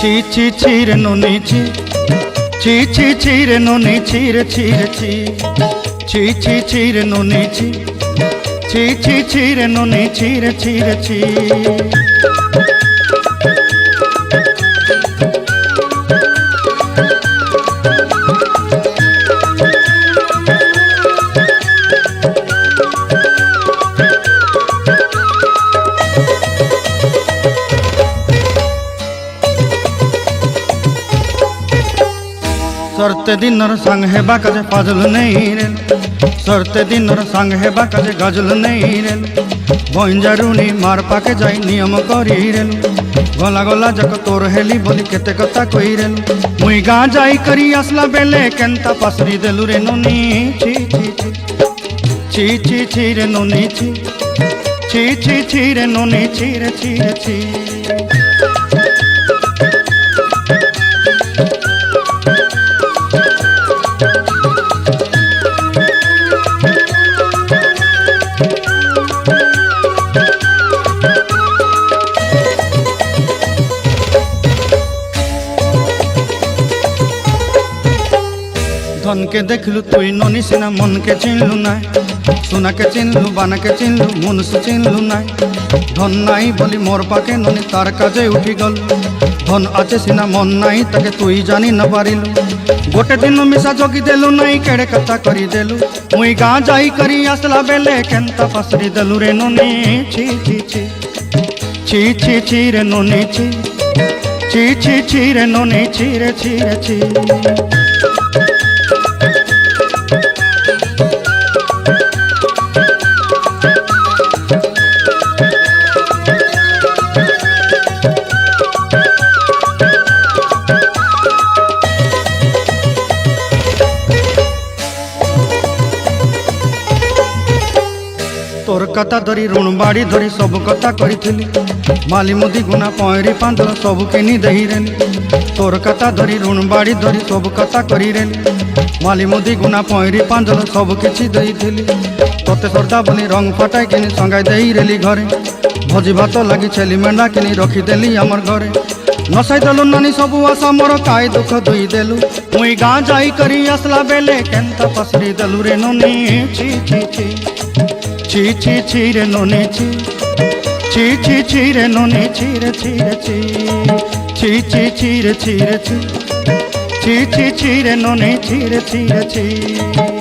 ची ची ची रे नोनी ची ची ची ची रे नोनी ची रे ची रे ची ची ची ची रे नोनी ची ची ची ची रे नोनी ची रे ची रे ची सरते दिनर संग हेबा काजे पाजल नहीं रे सरते दिनर संग हेबा काजे गजल नहीं रे बंजारुनी मार पाके जाई नियम करी रे गला गला जक तोर हेली बोली केते कथा कई रे मुई गाँ जाई करी आसला बेले केंता पासरी देलु रे नोनी ची ची ची ची ची रे नोनी ची ची ची ची रे नोनी ची रे ची रे ची धन के देखलु तुई नोनी सिना मन के चिन्हलु ना सोना के चिन्हलु बाना के चिन्हलु मनुष्य चिन्हलु ना धन नाई बोली मोर पाके नोनी तार काजे उठी गल धन आचे सिना मन नाई ताके तुई जानी न पारिलु गोटे दिन मिसा जोगी देलु नाई केड़े कथा करी देलु मुई गाँ जाई करी आसला बेले केंता पासरी देलु रे नोनी ची ची ची ची ची ची रे नोनी ची ची ची ची रे नोनी ची रे ची रे ची तोर कथा धरी ऋण बाड़ी धरी सब कथा करी माली मुदी गुना पहरी पांदल सब किनी दही रेली तोर कथा धरी ऋण बाड़ी धरी सब कथा करी रेली माली मुदी गुना पहरी पांदल सब किछि दही थी तोते सरदा बोली रंग फटाई किनी संगाई दही रेली घरे भोजी भात लगी छेली मेंढा किनी रखीदेली आमर घरे नसाई देलु नानी सबु आशा मोर काय दुख दुई देलु मुई गाँ जाई करी आसला बेले केंता पसरी देलु रे नोनी ची ची ची ची ची ची रे नोनी ची ची ची ची रे नोनी ची रे ची रे ची ची ची ची रे ची रे ची ची ची ची रे नोनी ची रे ची रे ची।